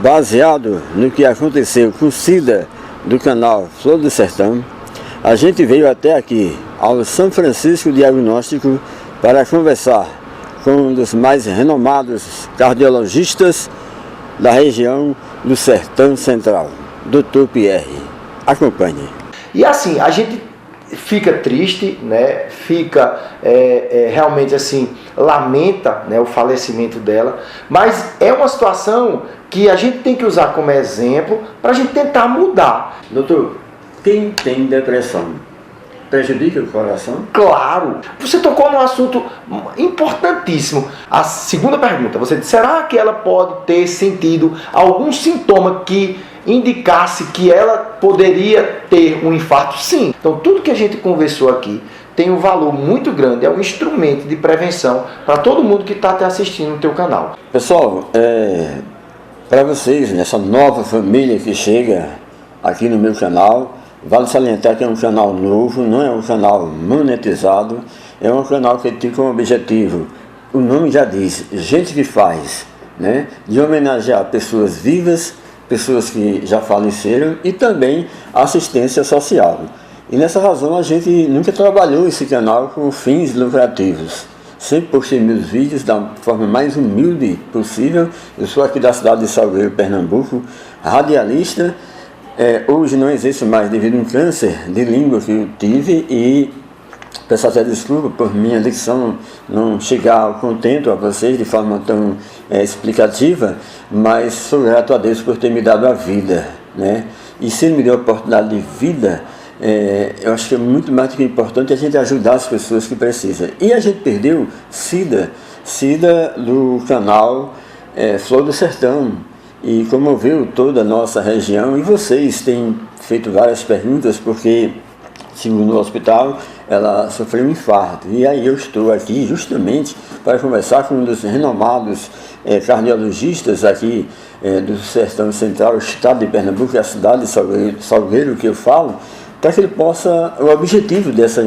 Baseado no que aconteceu com Cida do canal Flor do Sertão, a gente veio até aqui, ao São Francisco Diagnóstico, para conversar com um dos mais renomados cardiologistas da região do Sertão Central, Dr. Pierre. Acompanhe. E assim, a gente fica triste, né? Fica realmente assim, lamenta, né, o falecimento dela, mas é uma situação que a gente tem que usar como exemplo para a gente tentar mudar. Doutor, quem tem depressão prejudica o coração? Claro! Você tocou num assunto importantíssimo. A segunda pergunta, você disse, será que ela pode ter sentido algum sintoma que indicasse que ela poderia ter um infarto? Sim. Então tudo que a gente conversou aqui tem um valor muito grande, é um instrumento de prevenção para todo mundo que está te assistindo no teu canal. Pessoal, para vocês, nessa nova família que chega aqui no meu canal, vale salientar que é um canal novo, não é um canal monetizado, é um canal que tem como objetivo, o nome já diz, gente que faz, né? De homenagear pessoas vivas, pessoas que já faleceram e também assistência social. E nessa razão a gente nunca trabalhou esse canal com fins lucrativos. Sempre postei meus vídeos da forma mais humilde possível. Eu sou aqui da cidade de Salgueiro, Pernambuco, radialista. Hoje não exerço mais devido a um câncer de língua que eu tive e peço até desculpa por minha dicção não chegar ao contento a vocês de forma tão explicativa, mas sou grato a Deus por ter me dado a vida, né? E se Ele me deu a oportunidade de vida, eu acho que é muito mais do que importante a gente ajudar as pessoas que precisam. E a gente perdeu Cida do canal Flor do Sertão, e comoveu toda a nossa região, e vocês têm feito várias perguntas, porque, segundo o hospital, ela sofreu um infarto. E aí eu estou aqui justamente para conversar com um dos renomados cardiologistas aqui do Sertão Central, o estado de Pernambuco, e a cidade de Salgueiro que eu falo, para que ele possa, o objetivo dessa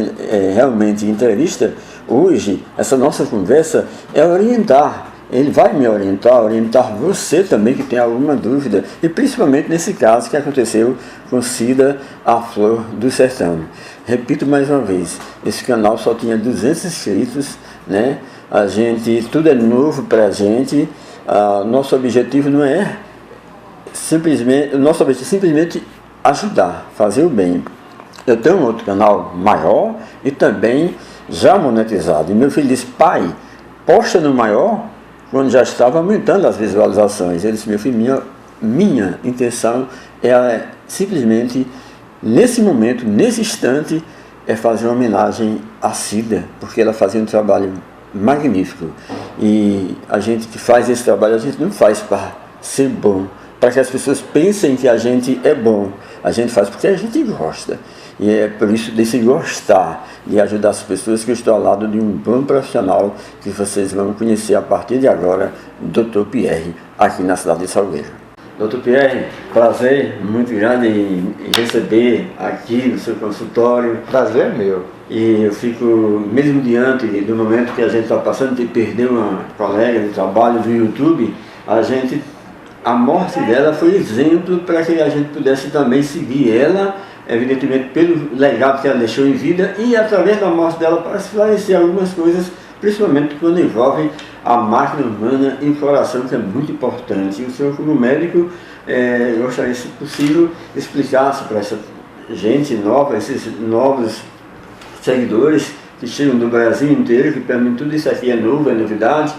realmente entrevista hoje, essa nossa conversa, é orientar. Ele vai me orientar você também que tem alguma dúvida, e principalmente nesse caso que aconteceu com Cida, a Flor do Sertão. Repito mais uma vez, esse canal só tinha 200 inscritos, né? Tudo é novo para a gente, nosso objetivo não é simplesmente, simplesmente ajudar, fazer o bem. Eu tenho um outro canal maior e também já monetizado, e meu filho disse, pai, posta no maior, quando já estava aumentando as visualizações. Ele disse, meu filho, minha intenção é simplesmente, nesse momento, nesse instante, fazer uma homenagem à Cida, porque ela fazia um trabalho magnífico. E a gente que faz esse trabalho, a gente não faz para ser bom, para que as pessoas pensem que a gente é bom. A gente faz porque a gente gosta. E é por isso desse gostar de ajudar as pessoas que eu estou ao lado de um bom profissional que vocês vão conhecer a partir de agora, Dr. Pierre, aqui na cidade de Salgueiro. Dr. Pierre, prazer muito grande em receber aqui no seu consultório. Prazer é meu. E eu fico, mesmo diante do momento que a gente está passando de perder uma colega de trabalho do YouTube, a morte dela foi exemplo para que a gente pudesse também seguir ela, evidentemente pelo legado que ela deixou em vida, e através da morte dela para esclarecer algumas coisas, principalmente quando envolvem a máquina humana e o coração, que é muito importante. E o senhor, como médico, gostaria, se possível, explicasse para essa gente nova, esses novos seguidores que chegam do Brasil inteiro, que para mim tudo isso aqui é novo, é novidade,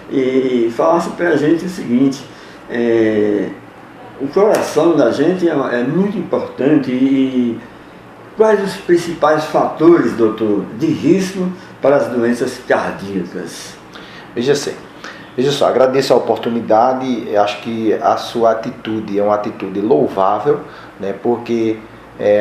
e falasse para a gente o seguinte, o coração da gente é muito importante, e quais os principais fatores, doutor, de risco para as doenças cardíacas? Veja só, agradeço a oportunidade. Acho que a sua atitude é uma atitude louvável, né, porque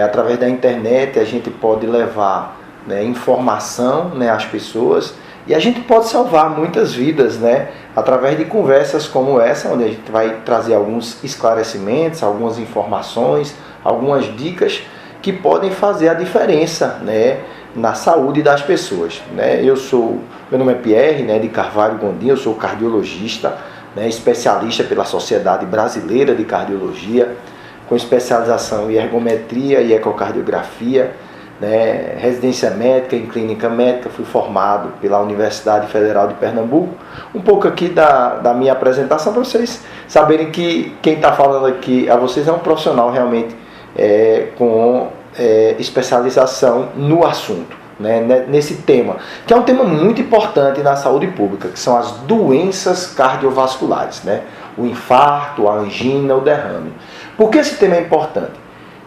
através da internet a gente pode levar, né, informação, né, às pessoas, e a gente pode salvar muitas vidas, né, através de conversas como essa, onde a gente vai trazer alguns esclarecimentos, algumas informações, algumas dicas que podem fazer a diferença, né, na saúde das pessoas, né? Meu nome é Pierre, né, de Carvalho Gondim, eu sou cardiologista, né, especialista pela Sociedade Brasileira de Cardiologia, com especialização em ergometria e ecocardiografia, né, residência médica em clínica médica, fui formado pela Universidade Federal de Pernambuco. Um pouco aqui da minha apresentação para vocês saberem que quem está falando aqui a vocês é um profissional realmente com especialização no assunto, né, nesse tema, que é um tema muito importante na saúde pública, que são as doenças cardiovasculares, né, o infarto, a angina, o derrame. Por que esse tema é importante?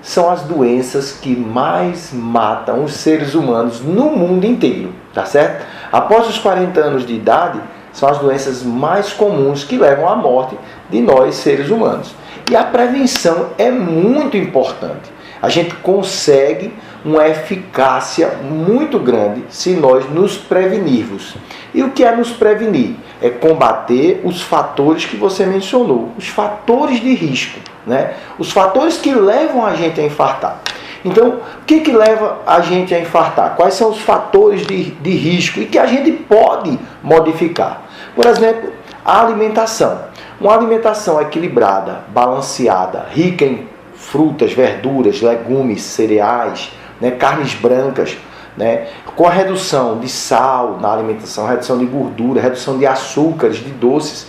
São as doenças que mais matam os seres humanos no mundo inteiro, tá certo? Após os 40 anos de idade, são as doenças mais comuns que levam à morte de nós, seres humanos. E a prevenção é muito importante. A gente consegue uma eficácia muito grande se nós nos prevenirmos. E o que é nos prevenir? É combater os fatores que você mencionou, os fatores de risco, né? Os fatores que levam a gente a infartar. Então, o que leva a gente a infartar? Quais são os fatores de risco e que a gente pode modificar? Por exemplo, a alimentação. Uma alimentação equilibrada, balanceada, rica em frutas, verduras, legumes, cereais, né, carnes brancas, né, com a redução de sal na alimentação, redução de gordura, redução de açúcares, de doces.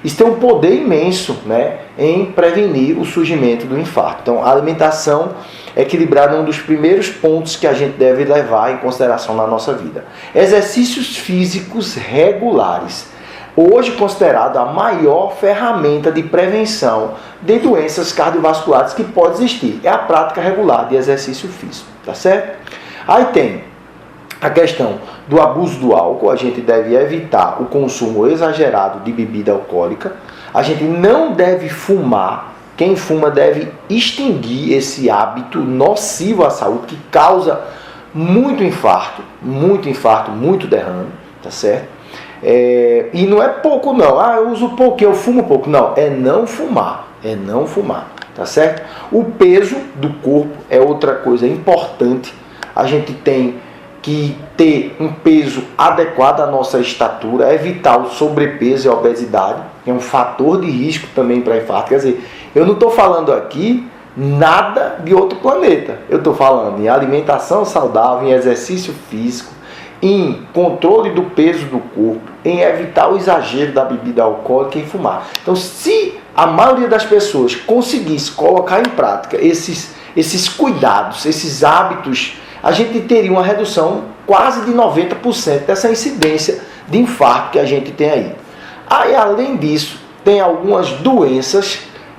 Isso tem um poder imenso, né, em prevenir o surgimento do infarto. Então, a alimentação equilibrada é um dos primeiros pontos que a gente deve levar em consideração na nossa vida. Exercícios físicos regulares. Hoje considerado a maior ferramenta de prevenção de doenças cardiovasculares que pode existir. É a prática regular de exercício físico, tá certo? Aí tem a questão do abuso do álcool. A gente deve evitar o consumo exagerado de bebida alcoólica. A gente não deve fumar. Quem fuma deve extinguir esse hábito nocivo à saúde que causa muito infarto, muito derrame, tá certo? E não é pouco não, eu uso pouco, eu fumo pouco. Não, é não fumar, tá certo? O peso do corpo é outra coisa importante. A gente tem que ter um peso adequado à nossa estatura, evitar o sobrepeso e a obesidade, que é um fator de risco também para infarto. Quer dizer, eu não estou falando aqui nada de outro planeta. Eu estou falando em alimentação saudável, em exercício físico, em controle do peso do corpo, em evitar o exagero da bebida alcoólica e em fumar. Então, se a maioria das pessoas conseguisse colocar em prática esses cuidados, esses hábitos, a gente teria uma redução quase de 90% dessa incidência de infarto que a gente tem aí. Aí, além disso, tem algumas doenças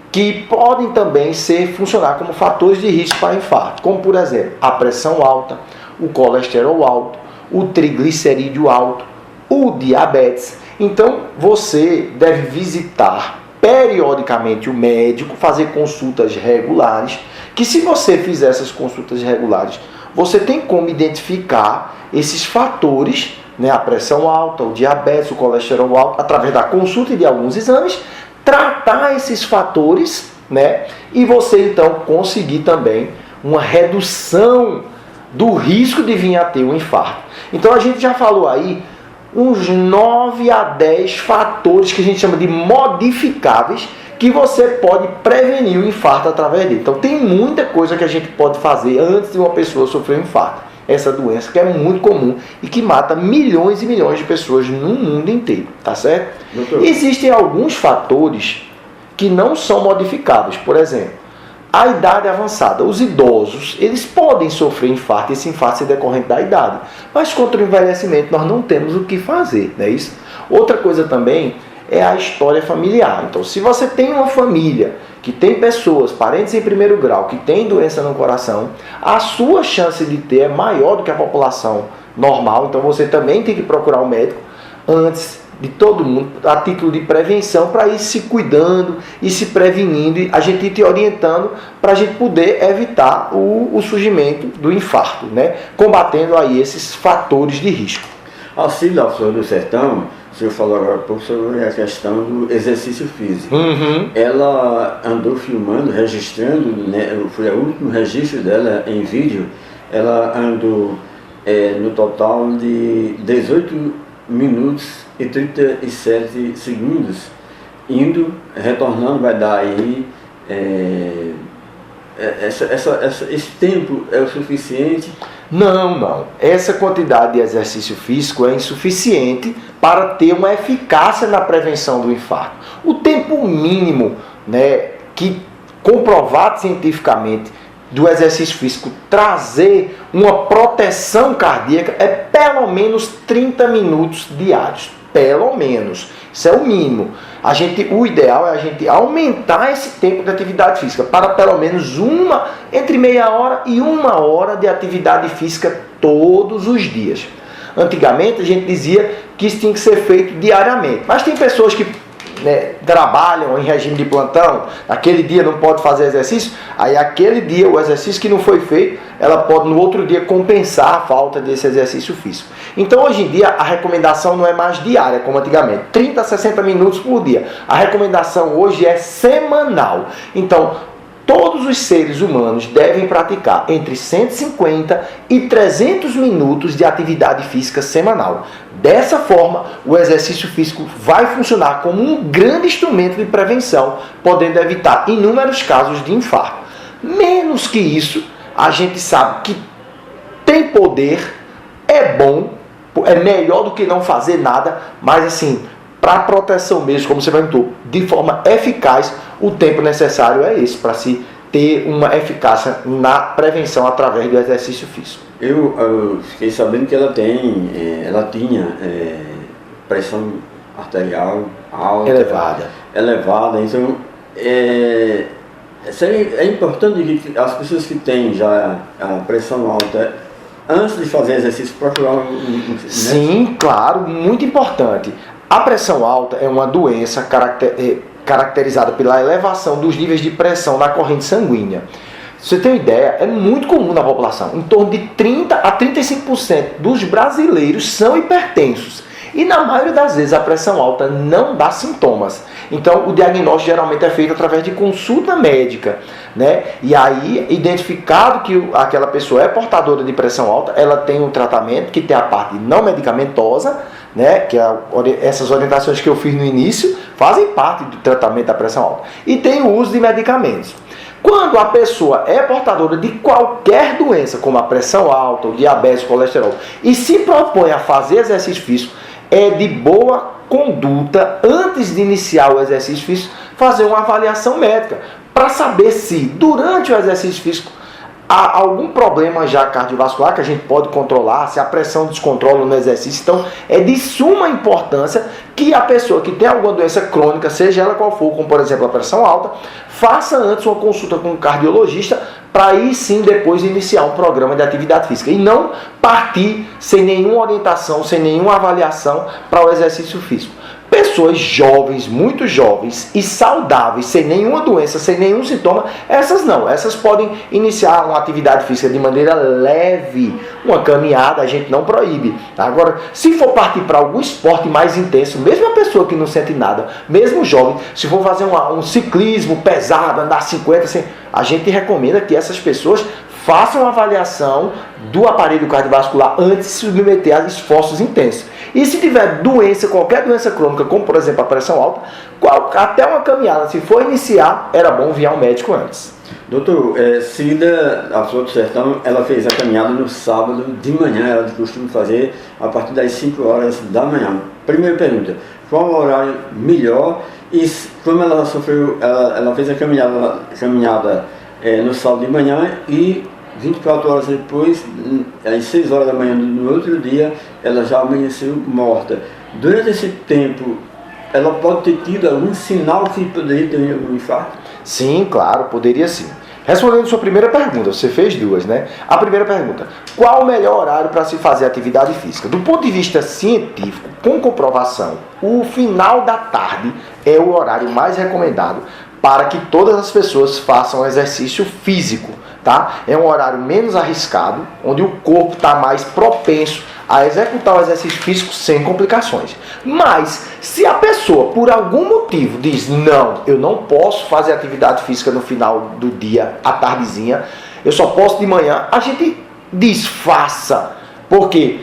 que podem também funcionar como fatores de risco para infarto, como, por exemplo, a pressão alta, o colesterol alto, o triglicerídeo alto, o diabetes. Então, você deve visitar periodicamente o médico, fazer consultas regulares, que se você fizer essas consultas regulares, você tem como identificar esses fatores, né, a pressão alta, o diabetes, o colesterol alto, através da consulta e de alguns exames, tratar esses fatores, né, e você então conseguir também uma redução do risco de vir a ter um infarto. Então a gente já falou aí uns 9 a 10 fatores que a gente chama de modificáveis que você pode prevenir o infarto através dele. Então tem muita coisa que a gente pode fazer antes de uma pessoa sofrer um infarto. Essa doença que é muito comum e que mata milhões e milhões de pessoas no mundo inteiro, tá certo? Existem alguns fatores que não são modificáveis. Por exemplo, a idade avançada. Os idosos, eles podem sofrer infarto, e esse infarto é decorrente da idade. Mas contra o envelhecimento nós não temos o que fazer, não é isso? Outra coisa também é a história familiar. Então, se você tem uma família que tem pessoas, parentes em primeiro grau, que tem doença no coração, a sua chance de ter é maior do que a população normal. Então, você também tem que procurar um médico antes de todo mundo, a título de prevenção, para ir se cuidando e se prevenindo, e a gente ir te orientando para a gente poder evitar o surgimento do infarto, né? Combatendo aí esses fatores de risco. A Cida Flor do Sertão, o senhor falou agora há pouco sobre a questão do exercício físico. Ela andou filmando, registrando, né, foi o último registro dela em vídeo. Ela andou no total de 18 minutos e 37 segundos indo, retornando, vai dar aí, esse tempo é o suficiente? Não. Essa quantidade de exercício físico é insuficiente para ter uma eficácia na prevenção do infarto. O tempo mínimo, né, que comprovado cientificamente do exercício físico trazer uma proteção cardíaca é pelo menos 30 minutos diários. Pelo menos. Isso é o mínimo. O ideal é a gente aumentar esse tempo de atividade física para pelo menos entre meia hora e 1 hora de atividade física todos os dias. Antigamente a gente dizia que isso tinha que ser feito diariamente. Mas tem pessoas que trabalham em regime de plantão, aquele dia não pode fazer exercício, aí aquele dia o exercício que não foi feito, ela pode no outro dia compensar a falta desse exercício físico. Então hoje em dia a recomendação não é mais diária como antigamente, 30 a 60 minutos por dia. A recomendação hoje é semanal. Então todos os seres humanos devem praticar entre 150 e 300 minutos de atividade física semanal. Dessa forma, o exercício físico vai funcionar como um grande instrumento de prevenção, podendo evitar inúmeros casos de infarto. Menos que isso, a gente sabe que tem poder, é bom, é melhor do que não fazer nada, mas assim, para proteção mesmo, como você perguntou, de forma eficaz, o tempo necessário é esse, para se ter uma eficácia na prevenção através do exercício físico. Eu fiquei sabendo que ela tinha pressão arterial alta, elevada, então é importante que as pessoas que têm já a pressão alta, antes de fazer exercício, procurar Sim, claro, muito importante. A pressão alta é uma doença caracterizada pela elevação dos níveis de pressão na corrente sanguínea. Você tem uma ideia, é muito comum na população. Em torno de 30 a 35% dos brasileiros são hipertensos. E na maioria das vezes a pressão alta não dá sintomas. Então o diagnóstico geralmente é feito através de consulta médica, né? E aí, identificado que aquela pessoa é portadora de pressão alta, ela tem um tratamento que tem a parte não medicamentosa, né? Que essas orientações que eu fiz no início fazem parte do tratamento da pressão alta. E tem o uso de medicamentos. Quando a pessoa é portadora de qualquer doença, como a pressão alta, o diabetes, o colesterol, e se propõe a fazer exercício físico, é de boa conduta, antes de iniciar o exercício físico, fazer uma avaliação médica, para saber se, durante o exercício físico, há algum problema já cardiovascular que a gente pode controlar, se a pressão descontrola no exercício. Então, é de suma importância que a pessoa que tem alguma doença crônica, seja ela qual for, como por exemplo a pressão alta, faça antes uma consulta com um cardiologista, para aí sim depois iniciar um programa de atividade física. E não partir sem nenhuma orientação, sem nenhuma avaliação para o exercício físico. Pessoas jovens, muito jovens e saudáveis, sem nenhuma doença, sem nenhum sintoma, essas não. Essas podem iniciar uma atividade física de maneira leve. Uma caminhada a gente não proíbe. Agora, se for partir para algum esporte mais intenso, mesmo a pessoa que não sente nada, mesmo jovem, se for fazer um ciclismo pesado, andar 50, assim, a gente recomenda que essas pessoas façam uma avaliação do aparelho cardiovascular antes de se submeter a esforços intensos. E se tiver doença, qualquer doença crônica, como por exemplo a pressão alta, até uma caminhada, se for iniciar, era bom vir ao médico antes. Doutor, Cida, a Flor do Sertão, ela fez a caminhada no sábado de manhã, ela costuma fazer a partir das 5 horas da manhã. Primeira pergunta, qual o horário melhor? E como ela sofreu, ela fez a caminhada no sábado de manhã e 24 horas depois, às 6 horas da manhã no outro dia, ela já amanheceu morta. Durante esse tempo, ela pode ter tido algum sinal que poderia ter um infarto? Sim, claro, poderia sim. Respondendo a sua primeira pergunta, você fez duas, né? A primeira pergunta, qual o melhor horário para se fazer atividade física? Do ponto de vista científico, com comprovação, o final da tarde é o horário mais recomendado para que todas as pessoas façam exercício físico, tá? É um horário menos arriscado, onde o corpo está mais propenso a executar o exercício físico sem complicações. Mas, se a pessoa, por algum motivo, diz, não, eu não posso fazer atividade física no final do dia, à tardezinha, eu só posso de manhã, a gente diz, faça. Porque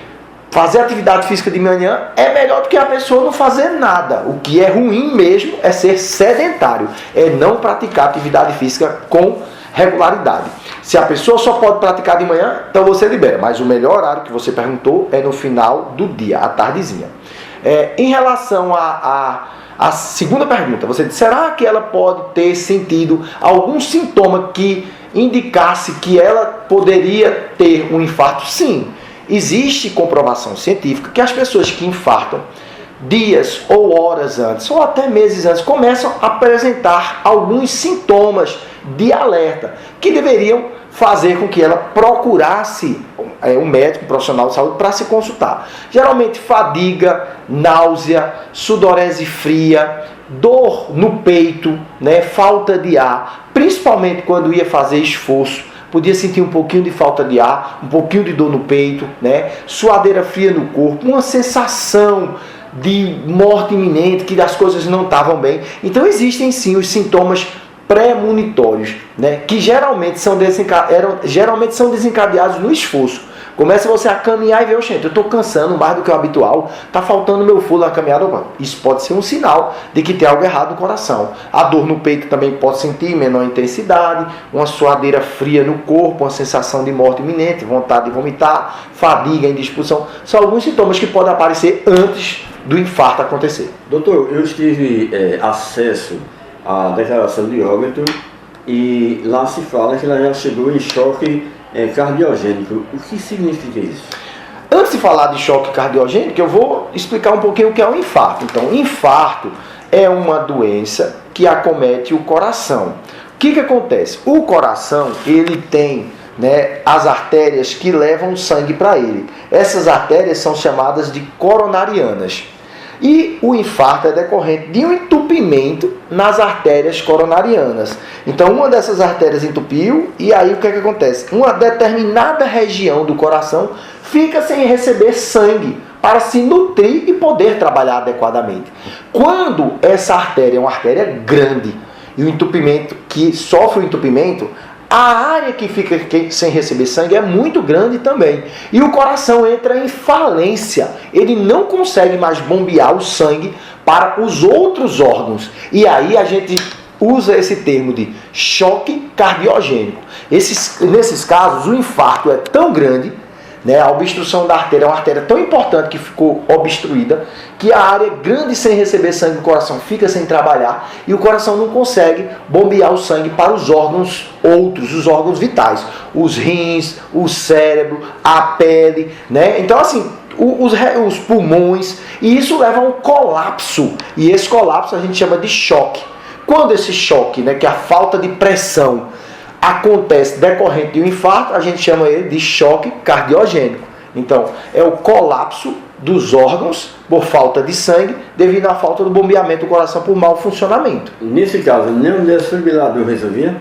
fazer atividade física de manhã é melhor do que a pessoa não fazer nada. O que é ruim mesmo é ser sedentário, é não praticar atividade física com regularidade. Se a pessoa só pode praticar de manhã, então você libera. Mas o melhor horário que você perguntou é no final do dia, à tardezinha. Em relação à segunda pergunta, você disse, será que ela pode ter sentido algum sintoma que indicasse que ela poderia ter um infarto? Sim. Existe comprovação científica que as pessoas que infartam dias ou horas antes, ou até meses antes, começam a apresentar alguns sintomas de alerta que deveriam fazer com que ela procurasse um médico, um profissional de saúde para se consultar. Geralmente fadiga, náusea, sudorese fria, dor no peito, né, falta de ar, principalmente quando ia fazer esforço. Podia sentir um pouquinho de falta de ar, um pouquinho de dor no peito, né? Suadeira fria no corpo, uma sensação de morte iminente, que as coisas não estavam bem. Então existem sim os sintomas premonitórios, né? Que geralmente são desencadeados no esforço. Começa você a caminhar e ver, gente, eu estou cansando mais do que o habitual, está faltando meu fôlego na caminhada. Isso pode ser um sinal de que tem algo errado no coração. A dor no peito também pode sentir menor intensidade, uma suadeira fria no corpo, uma sensação de morte iminente, vontade de vomitar, fadiga, indisposição. São alguns sintomas que podem aparecer antes do infarto acontecer. Doutor, eu tive acesso à declaração de óbito e lá se fala que ela já chegou em choque cardiogênico. O que significa isso? Antes de falar de choque cardiogênico, eu vou explicar um pouquinho o que é o infarto. Então, infarto é uma doença que acomete o coração. O que acontece? O coração, ele tem, né, as artérias que levam sangue para ele. Essas artérias são chamadas de coronarianas. E o infarto é decorrente de um entupimento nas artérias coronarianas. Então, uma dessas artérias entupiu e aí o que acontece? Uma determinada região do coração fica sem receber sangue para se nutrir e poder trabalhar adequadamente. Quando essa artéria é uma artéria grande e o entupimento, que sofre o entupimento, a área que fica sem receber sangue é muito grande também. E o coração entra em falência. Ele não consegue mais bombear o sangue para os outros órgãos. E aí a gente usa esse termo de choque cardiogênico. Nesses casos, o infarto é tão grande, né, a obstrução da artéria é uma artéria tão importante que ficou obstruída, que a área grande sem receber sangue do coração fica sem trabalhar e o coração não consegue bombear o sangue para os órgãos outros, os órgãos vitais, os rins, o cérebro, a pele, né? Então assim, os pulmões, e isso leva a um colapso, e esse colapso a gente chama de choque. Quando esse choque, né, que é a falta de pressão, acontece decorrente de um infarto, a gente chama ele de choque cardiogênico. Então, é o colapso dos órgãos por falta de sangue devido à falta do bombeamento do coração por mau funcionamento. Nesse caso, nem o desfibrilador resolvia?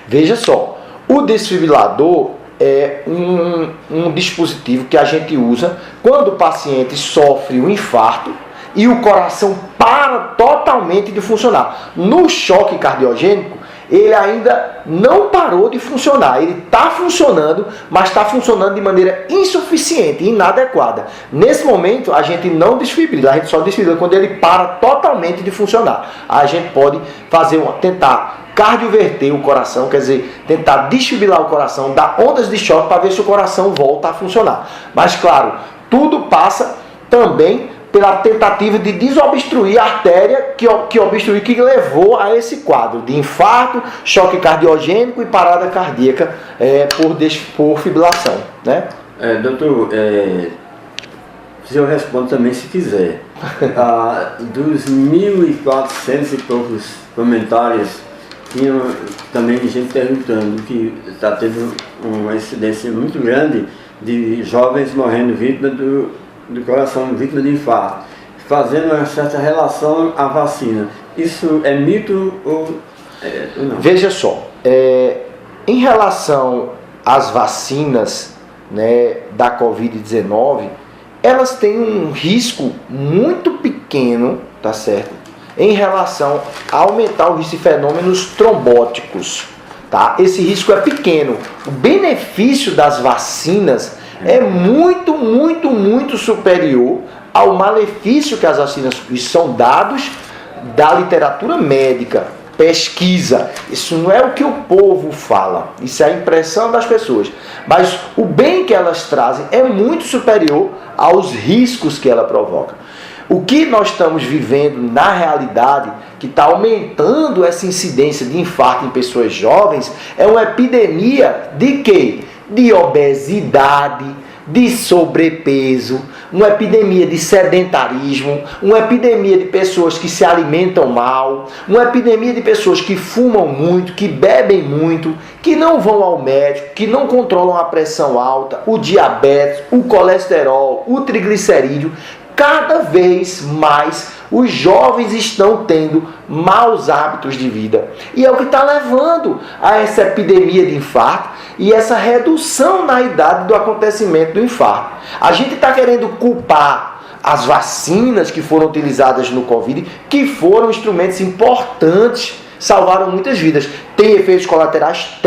Veja só, o desfibrilador é um dispositivo que a gente usa quando o paciente sofre um infarto e o coração para totalmente de funcionar. No choque cardiogênico, ele ainda não parou de funcionar. Ele está funcionando, mas está funcionando de maneira insuficiente, inadequada. Nesse momento, a gente não desfibrila, a gente só desfibrila quando ele para totalmente de funcionar. A gente pode tentar cardioverter o coração, quer dizer, tentar desfibrilar o coração, dar ondas de choque para ver se o coração volta a funcionar. Mas, claro, tudo passa também pela tentativa de desobstruir a artéria que levou a esse quadro de infarto, choque cardiogênico e parada cardíaca por fibrilação, né? Doutor, se eu respondo também se quiser. Dos 1.400 e poucos comentários, tinha também gente perguntando que está tendo uma incidência muito grande de jovens morrendo vítima do coração, vítima de infarto, fazendo uma certa relação à vacina. Isso é mito ou não? Veja só, em relação às vacinas, né, da Covid-19, elas têm um risco muito pequeno, tá certo? Em relação a aumentar o risco de fenômenos trombóticos, tá? Esse risco é pequeno. O benefício das vacinas é muito, muito, muito superior ao malefício que as vacinas, isso são dados da literatura médica, pesquisa. Isso não é o que o povo fala, isso é a impressão das pessoas. Mas o bem que elas trazem é muito superior aos riscos que ela provoca. O que nós estamos vivendo na realidade, que está aumentando essa incidência de infarto em pessoas jovens, é uma epidemia de quê? De obesidade, de sobrepeso, uma epidemia de sedentarismo, uma epidemia de pessoas que se alimentam mal, uma epidemia de pessoas que fumam muito, que bebem muito, que não vão ao médico, que não controlam a pressão alta, o diabetes, o colesterol, o triglicerídeo. Cada vez mais os jovens estão tendo maus hábitos de vida. E é o que está levando a essa epidemia de infarto e essa redução na idade do acontecimento do infarto. A gente está querendo culpar as vacinas que foram utilizadas no Covid, que foram instrumentos importantes, salvaram muitas vidas. Tem efeitos colaterais?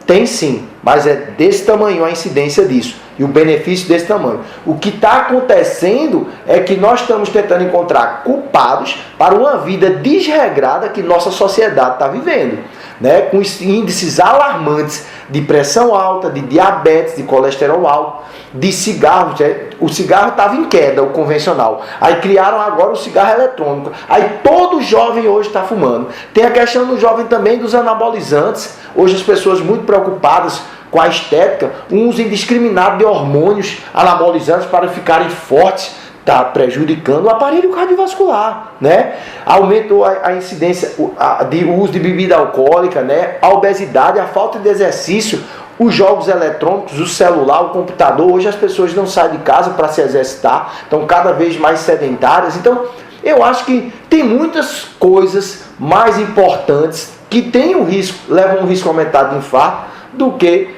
Tem sim, mas é desse tamanho a incidência disso. E o benefício desse tamanho. O que está acontecendo é que nós estamos tentando encontrar culpados para uma vida desregrada que nossa sociedade está vivendo, né? Com índices alarmantes de pressão alta, de diabetes, de colesterol alto, de cigarro. O cigarro estava em queda, o convencional. Aí criaram agora o cigarro eletrônico. Aí todo jovem hoje está fumando. Tem a questão do jovem também dos anabolizantes. Hoje as pessoas muito preocupadas com a estética, um uso indiscriminado de hormônios anabolizantes para ficarem fortes, está prejudicando o aparelho cardiovascular, né? Aumentou a incidência de uso de bebida alcoólica, né? A obesidade, a falta de exercício, os jogos eletrônicos, o celular, o computador. Hoje as pessoas não saem de casa para se exercitar, estão cada vez mais sedentárias. Então, eu acho que tem muitas coisas mais importantes que têm levam um risco aumentado de infarto do que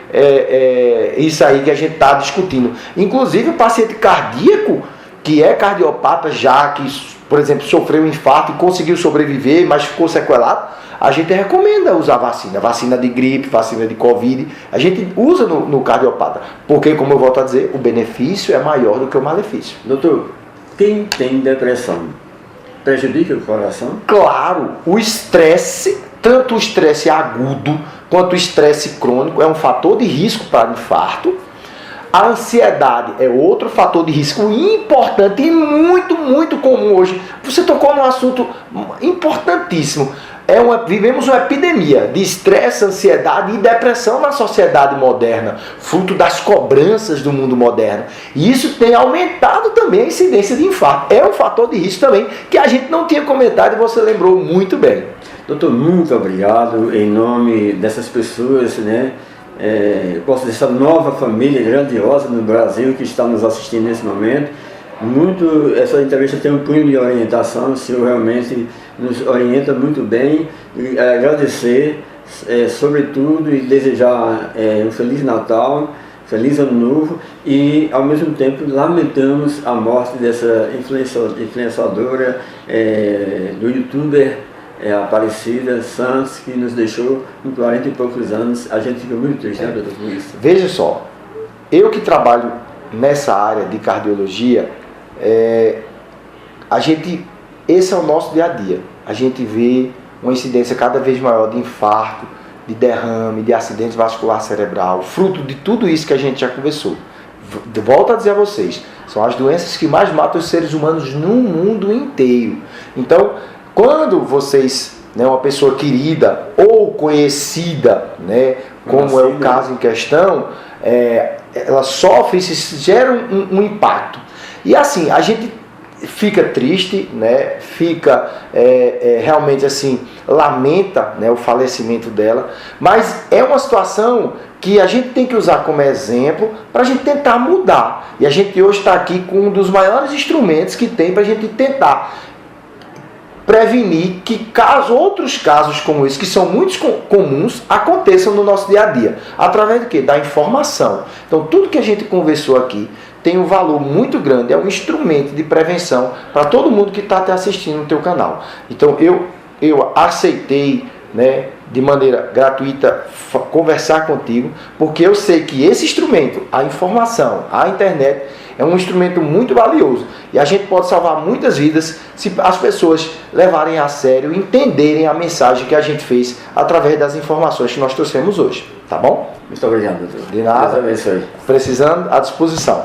isso aí que a gente está discutindo. Inclusive o paciente cardíaco, que é cardiopata já, que, por exemplo, sofreu um infarto e conseguiu sobreviver, mas ficou sequelado, a gente recomenda usar vacina de gripe, vacina de Covid, a gente usa no cardiopata, porque, como eu volto a dizer, o benefício é maior do que o malefício. Doutor, quem tem depressão prejudica o coração? Claro, o estresse, tanto o estresse agudo quanto o estresse crônico, é um fator de risco para infarto. A ansiedade é outro fator de risco importante e muito, muito comum hoje. Você tocou num assunto importantíssimo. Vivemos uma epidemia de estresse, ansiedade e depressão na sociedade moderna, fruto das cobranças do mundo moderno. E isso tem aumentado também a incidência de infarto. É um fator de risco também que a gente não tinha comentado e você lembrou muito bem. Doutor, muito obrigado em nome dessas pessoas, né? Posso dizer, essa nova família grandiosa no Brasil que está nos assistindo nesse momento. Essa entrevista tem um cunho de orientação, o senhor realmente nos orienta muito bem. E agradecer, sobretudo, e desejar um Feliz Natal, Feliz Ano Novo, e ao mesmo tempo lamentamos a morte dessa influenciadora, do youtuber Aparecida Santos, que nos deixou com 40 e poucos anos. A gente fica muito triste, né, doutor, por isso. Veja só, eu que trabalho nessa área de cardiologia, esse é o nosso dia a dia. A gente vê uma incidência cada vez maior de infarto, de derrame, de acidente vascular cerebral, fruto de tudo isso que a gente já conversou. Volto a dizer a vocês, são as doenças que mais matam os seres humanos no mundo inteiro. Então, quando vocês, né, uma pessoa querida ou conhecida, né, como é o caso em questão, ela sofre, isso gera um impacto. E assim, a gente fica triste, né, fica realmente assim, lamenta, né, o falecimento dela, mas é uma situação que a gente tem que usar como exemplo para a gente tentar mudar. E a gente hoje está aqui com um dos maiores instrumentos que tem para a gente tentar prevenir que outros casos como esse, que são muito comuns, aconteçam no nosso dia a dia. Através do quê? Da informação. Então, tudo que a gente conversou aqui tem um valor muito grande, é um instrumento de prevenção para todo mundo que está assistindo no teu canal. Então, eu aceitei, né, de maneira gratuita, conversar contigo, porque eu sei que esse instrumento, a informação, a internet, é um instrumento muito valioso e a gente pode salvar muitas vidas se as pessoas levarem a sério e entenderem a mensagem que a gente fez através das informações que nós trouxemos hoje, tá bom? Muito obrigado, doutor. De nada. Deus abençoe. Precisando, à disposição.